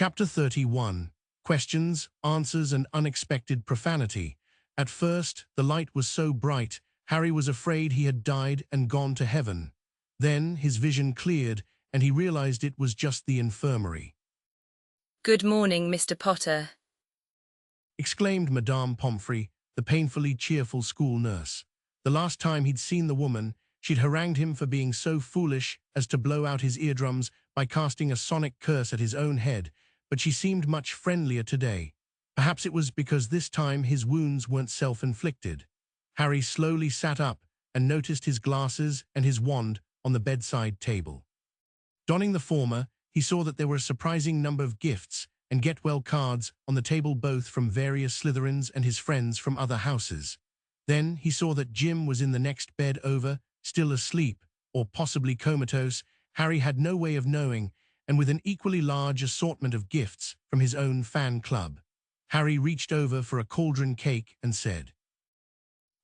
Chapter 31. Questions, Answers and Unexpected Profanity. At first, the light was so bright, Harry was afraid he had died and gone to heaven. Then his vision cleared, and he realized it was just the infirmary. "Good morning, Mr. Potter," Exclaimed Madame Pomfrey, the painfully cheerful school nurse. The last time he'd seen the woman, she'd harangued him for being so foolish as to blow out his eardrums by casting a sonic curse at his own head, but she seemed much friendlier today. Perhaps it was because this time his wounds weren't self-inflicted. Harry slowly sat up and noticed his glasses and his wand on the bedside table. Donning the former, he saw that there were a surprising number of gifts and get-well cards on the table, both from various Slytherins and his friends from other houses. Then he saw that Jim was in the next bed over, still asleep, or possibly comatose. Harry had no way of knowing, and with an equally large assortment of gifts from his own fan club. Harry reached over for a cauldron cake and said,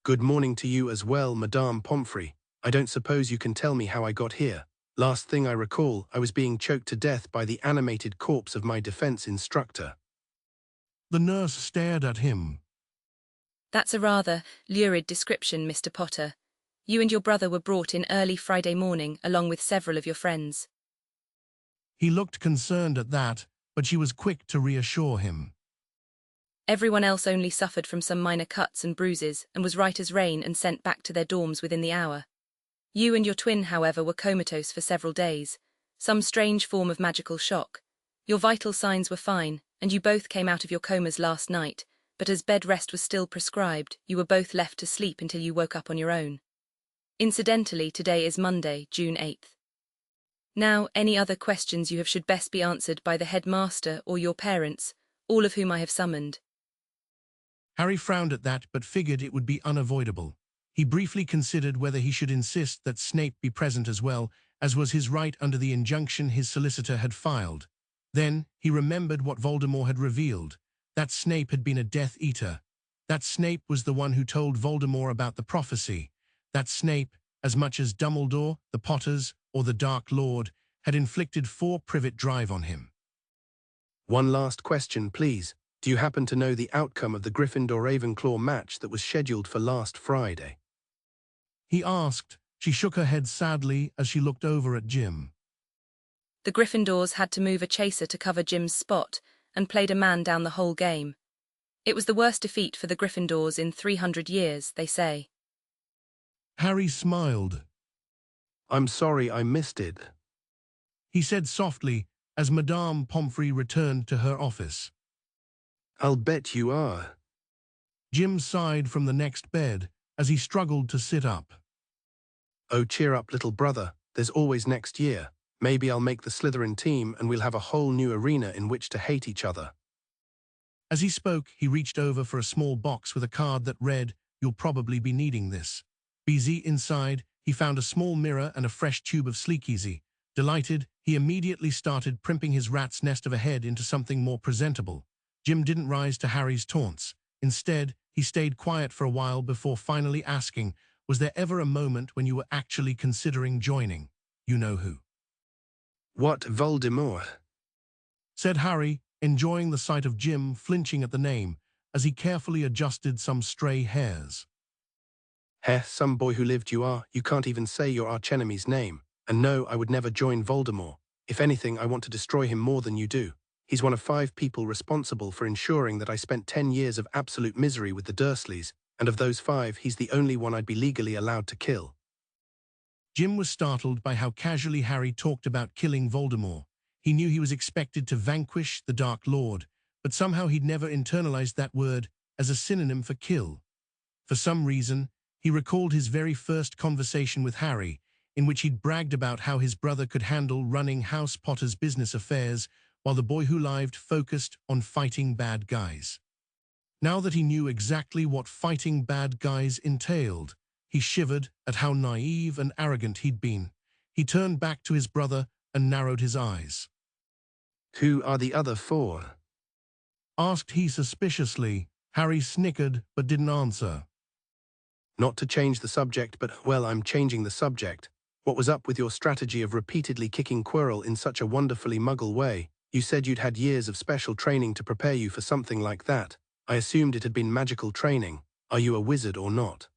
"Good morning to you as well, Madame Pomfrey. I don't suppose you can tell me how I got here. Last thing I recall, I was being choked to death by the animated corpse of my defense instructor." The nurse stared at him. "That's a rather lurid description, Mr. Potter. You and your brother were brought in early Friday morning, along with several of your friends." He looked concerned at that, but she was quick to reassure him. "Everyone else only suffered from some minor cuts and bruises and was right as rain and sent back to their dorms within the hour. You and your twin, however, were comatose for several days, some strange form of magical shock. Your vital signs were fine, and you both came out of your comas last night, but as bed rest was still prescribed, you were both left to sleep until you woke up on your own. Incidentally, today is Monday, June 8th. Now, any other questions you have should best be answered by the headmaster or your parents, all of whom I have summoned." Harry frowned at that, but figured it would be unavoidable. He briefly considered whether he should insist that Snape be present as well, as was his right under the injunction his solicitor had filed. Then he remembered what Voldemort had revealed, that Snape had been a Death Eater. That Snape was the one who told Voldemort about the prophecy. That Snape, as much as Dumbledore, the Potters, or the Dark Lord, had inflicted 4 privet drive on him. "One last question, please. Do you happen to know the outcome of the Gryffindor-Ravenclaw match that was scheduled for last Friday?" He asked. She shook her head sadly as she looked over at Jim. "The Gryffindors had to move a chaser to cover Jim's spot and played a man down the whole game. It was the worst defeat for the Gryffindors in 300 years, they say." Harry smiled. "I'm sorry I missed it," he said softly as Madame Pomfrey returned to her office. "I'll bet you are." Jim sighed from the next bed as he struggled to sit up. "Oh, cheer up, little brother. There's always next year. Maybe I'll make the Slytherin team and we'll have a whole new arena in which to hate each other." As he spoke, he reached over for a small box with a card that read, "You'll probably be needing this." Busy inside, he found a small mirror and a fresh tube of Sleekeasy. Delighted, he immediately started primping his rat's nest of a head into something more presentable. Jim didn't rise to Harry's taunts. Instead, he stayed quiet for a while before finally asking, "Was there ever a moment when you were actually considering joining you-know-who?" "What, Voldemort?" said Harry, enjoying the sight of Jim flinching at the name as he carefully adjusted some stray hairs. "Heh, some boy who lived you are. You can't even say your archenemy's name. And no, I would never join Voldemort. If anything, I want to destroy him more than you do. He's one of 5 people responsible for ensuring that I spent 10 years of absolute misery with the Dursleys, and of those 5, he's the only one I'd be legally allowed to kill." Jim was startled by how casually Harry talked about killing Voldemort. He knew he was expected to vanquish the Dark Lord, but somehow he'd never internalized that word as a synonym for kill. For some reason, he recalled his very first conversation with Harry, in which he'd bragged about how his brother could handle running House Potter's business affairs while the boy who lived focused on fighting bad guys. Now that he knew exactly what fighting bad guys entailed, he shivered at how naive and arrogant he'd been. He turned back to his brother and narrowed his eyes. "Who are the other 4? Asked he suspiciously. Harry snickered but didn't answer. Not to change the subject, but, well, I'm changing the subject. What was up with your strategy of repeatedly kicking Quirrell in such a wonderfully Muggle way? You said you'd had years of special training to prepare you for something like that. I assumed it had been magical training. Are you a wizard or not?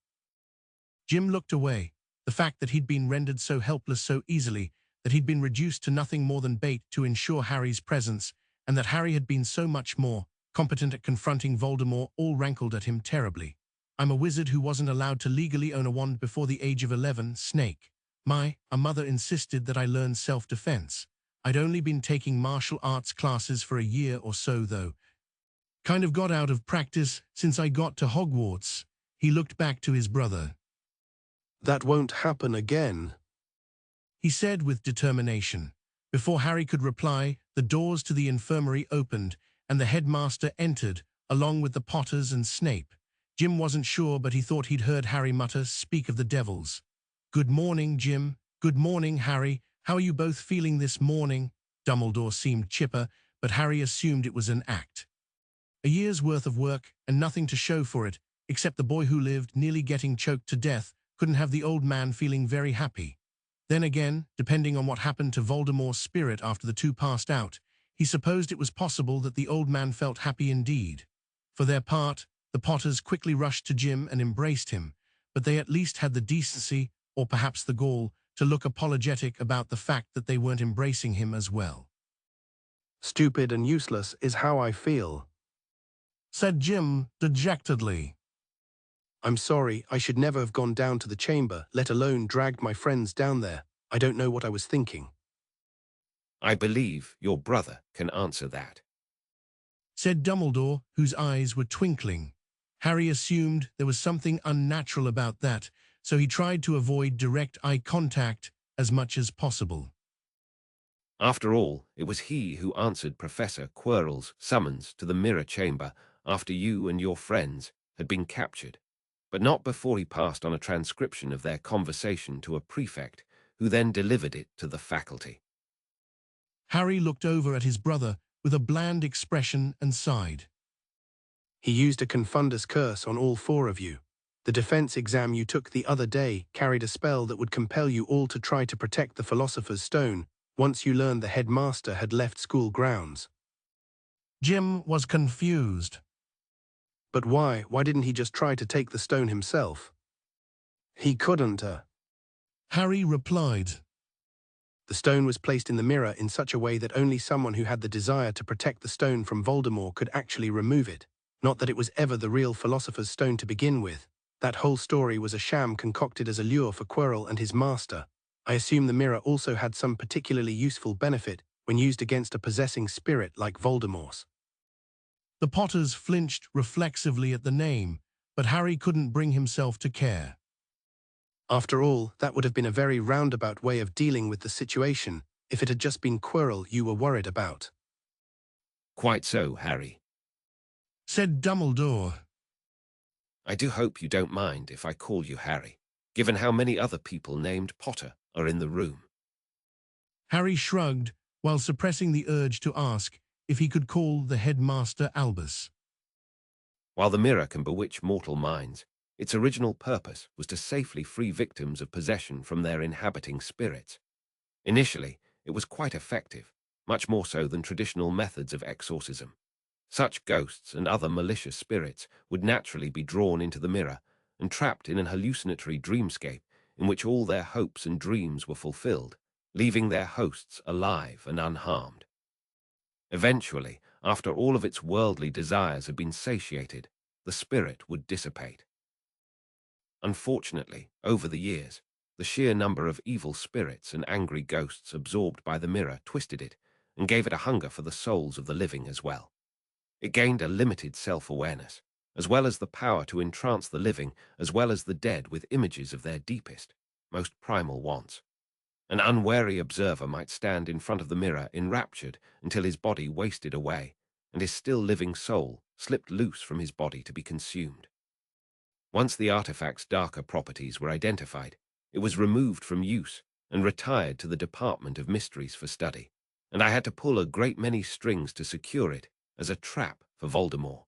Jim looked away. The fact that he'd been rendered so helpless so easily, that he'd been reduced to nothing more than bait to ensure Harry's presence, and that Harry had been so much more competent at confronting Voldemort all rankled at him terribly. I'm a wizard who wasn't allowed to legally own a wand before the age of 11, Snake. A mother insisted that I learn self-defense. I'd only been taking martial arts classes for a year or so, though. Kind of got out of practice since I got to Hogwarts. He looked back to his brother. That won't happen again, He said with determination. Before Harry could reply, the doors to the infirmary opened, and the headmaster entered, along with the Potters and Snape. Jim wasn't sure, but he thought he'd heard Harry mutter, "Speak of the devils." "Good morning, Jim. Good morning, Harry. How are you both feeling this morning?" Dumbledore seemed chipper, but Harry assumed it was an act. A year's worth of work, and nothing to show for it, except the boy who lived, nearly getting choked to death, couldn't have the old man feeling very happy. Then again, depending on what happened to Voldemort's spirit after the two passed out, he supposed it was possible that the old man felt happy indeed. For their part, the Potters quickly rushed to Jim and embraced him, but they at least had the decency, or perhaps the gall, to look apologetic about the fact that they weren't embracing him as well. Stupid and useless is how I feel, said Jim dejectedly. I'm sorry, I should never have gone down to the chamber, let alone dragged my friends down there. I don't know what I was thinking. I believe your brother can answer that, said Dumbledore, whose eyes were twinkling. Harry assumed there was something unnatural about that, so he tried to avoid direct eye contact as much as possible. After all, it was he who answered Professor Quirrell's summons to the mirror chamber after you and your friends had been captured, but not before he passed on a transcription of their conversation to a prefect, who then delivered it to the faculty. Harry looked over at his brother with a bland expression and sighed. He used a Confundus curse on all four of you. The defense exam you took the other day carried a spell that would compel you all to try to protect the Philosopher's Stone once you learned the headmaster had left school grounds. Jim was confused. But why? Why didn't he just try to take the stone himself? He couldn't, Harry replied. The stone was placed in the mirror in such a way that only someone who had the desire to protect the stone from Voldemort could actually remove it. Not that it was ever the real Philosopher's Stone to begin with. That whole story was a sham concocted as a lure for Quirrell and his master. I assume the mirror also had some particularly useful benefit when used against a possessing spirit like Voldemort's. The Potters flinched reflexively at the name, but Harry couldn't bring himself to care. After all, that would have been a very roundabout way of dealing with the situation if it had just been Quirrell you were worried about. Quite so, Harry, said Dumbledore. I do hope you don't mind if I call you Harry, given how many other people named Potter are in the room. Harry shrugged while suppressing the urge to ask if he could call the headmaster Albus. While the mirror can bewitch mortal minds, its original purpose was to safely free victims of possession from their inhabiting spirits. Initially, it was quite effective, much more so than traditional methods of exorcism. Such ghosts and other malicious spirits would naturally be drawn into the mirror and trapped in an hallucinatory dreamscape in which all their hopes and dreams were fulfilled, leaving their hosts alive and unharmed. Eventually, after all of its worldly desires had been satiated, the spirit would dissipate. Unfortunately, over the years, the sheer number of evil spirits and angry ghosts absorbed by the mirror twisted it and gave it a hunger for the souls of the living as well. It gained a limited self-awareness, as well as the power to entrance the living as well as the dead with images of their deepest, most primal wants. An unwary observer might stand in front of the mirror enraptured until his body wasted away, and his still living soul slipped loose from his body to be consumed. Once the artifact's darker properties were identified, it was removed from use and retired to the Department of Mysteries for study, and I had to pull a great many strings to secure it as a trap for Voldemort.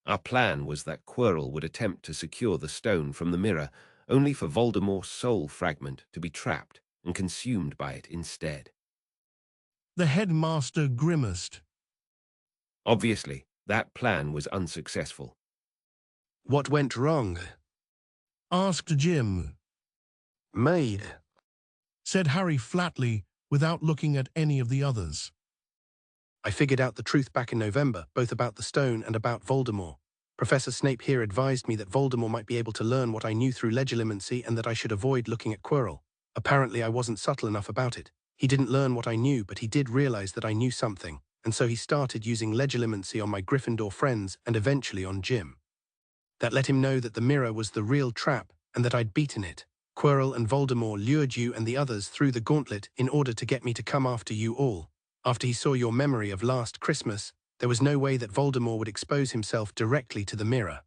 Our plan was that Quirrell would attempt to secure the stone from the mirror, only for Voldemort's soul fragment to be trapped and consumed by it instead. The headmaster grimaced. Obviously, that plan was unsuccessful. What went wrong? Asked Jim. Maid. Said Harry flatly, without looking at any of the others. I figured out the truth back in November, both about the stone and about Voldemort. Professor Snape here advised me that Voldemort might be able to learn what I knew through legilimency and that I should avoid looking at Quirrell. Apparently I wasn't subtle enough about it. He didn't learn what I knew, but he did realize that I knew something, and so he started using legilimency on my Gryffindor friends and eventually on Jim. That let him know that the mirror was the real trap and that I'd beaten it. Quirrell and Voldemort lured you and the others through the gauntlet in order to get me to come after you all. After he saw your memory of last Christmas, there was no way that Voldemort would expose himself directly to the mirror.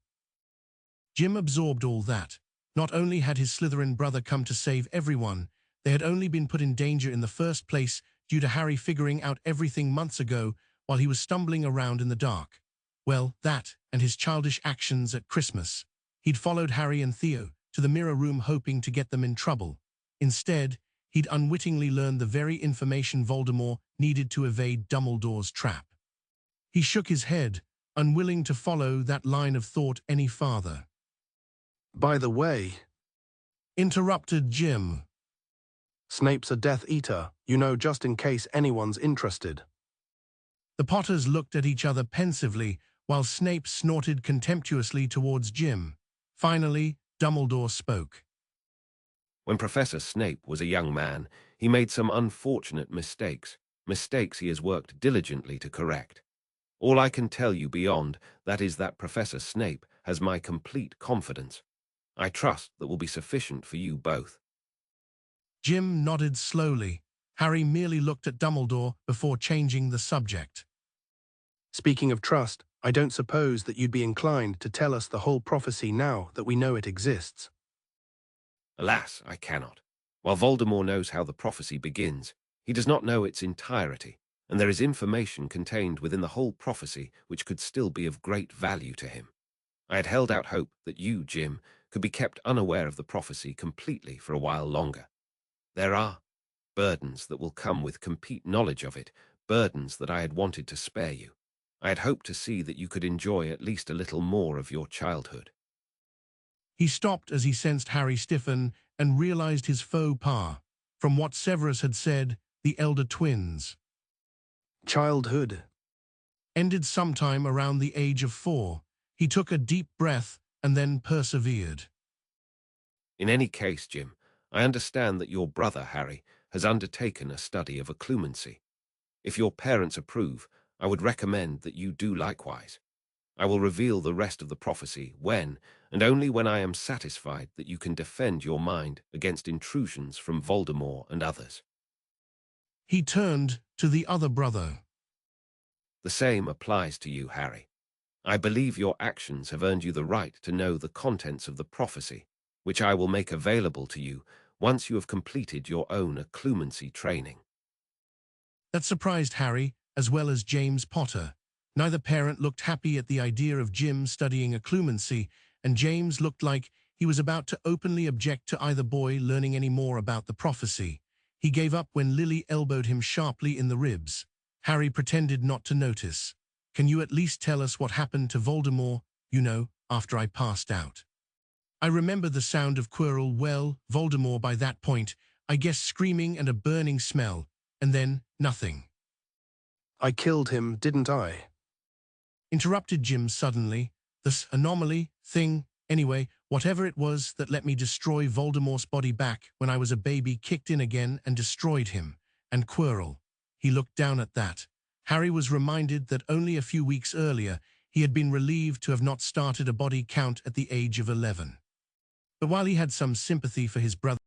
Jim absorbed all that. Not only had his Slytherin brother come to save everyone, they had only been put in danger in the first place due to Harry figuring out everything months ago while he was stumbling around in the dark. Well, that and his childish actions at Christmas. He'd followed Harry and Theo to the mirror room hoping to get them in trouble. Instead, he'd unwittingly learned the very information Voldemort needed to evade Dumbledore's trap. He shook his head, unwilling to follow that line of thought any farther. By the way, Interrupted Jim. Snape's a Death Eater, you know, just in case anyone's interested. The Potters looked at each other pensively, while Snape snorted contemptuously towards Jim. Finally, Dumbledore spoke. When Professor Snape was a young man, he made some unfortunate mistakes he has worked diligently to correct. All I can tell you beyond that is that Professor Snape has my complete confidence. I trust that will be sufficient for you both. Jim nodded slowly. Harry merely looked at Dumbledore before changing the subject. Speaking of trust, I don't suppose that you'd be inclined to tell us the whole prophecy now that we know it exists. Alas, I cannot. While Voldemort knows how the prophecy begins, he does not know its entirety, and there is information contained within the whole prophecy which could still be of great value to him. I had held out hope that you, Jim, could be kept unaware of the prophecy completely for a while longer. There are burdens that will come with complete knowledge of it, burdens that I had wanted to spare you. I had hoped to see that you could enjoy at least a little more of your childhood. He stopped as he sensed Harry stiffen and realized his faux pas. From what Severus had said, the elder twins Childhood. ended sometime around the age of 4. He took a deep breath and then persevered. In any case, Jim, I understand that your brother, Harry, has undertaken a study of occlumency. If your parents approve, I would recommend that you do likewise. I will reveal the rest of the prophecy when, and only when I am satisfied that you can defend your mind against intrusions from Voldemort and others. He turned to the other brother. The same applies to you, Harry. I believe your actions have earned you the right to know the contents of the prophecy, which I will make available to you once you have completed your own occlumency training. That surprised Harry, as well as James Potter. Neither parent looked happy at the idea of Jim studying occlumency, and James looked like he was about to openly object to either boy learning any more about the prophecy. He gave up when Lily elbowed him sharply in the ribs. Harry pretended not to notice. Can you at least tell us what happened to Voldemort, you know, after I passed out? I remember the sound of Quirrell well, Voldemort by that point, I guess screaming and a burning smell, and then nothing. I killed him, didn't I? Interrupted Jim suddenly. This anomaly thing, anyway, whatever it was that let me destroy Voldemort's body back when I was a baby kicked in again and destroyed him. And Quirrell. He looked down at that. Harry was reminded that only a few weeks earlier he had been relieved to have not started a body count at the age of 11. But while he had some sympathy for his brother,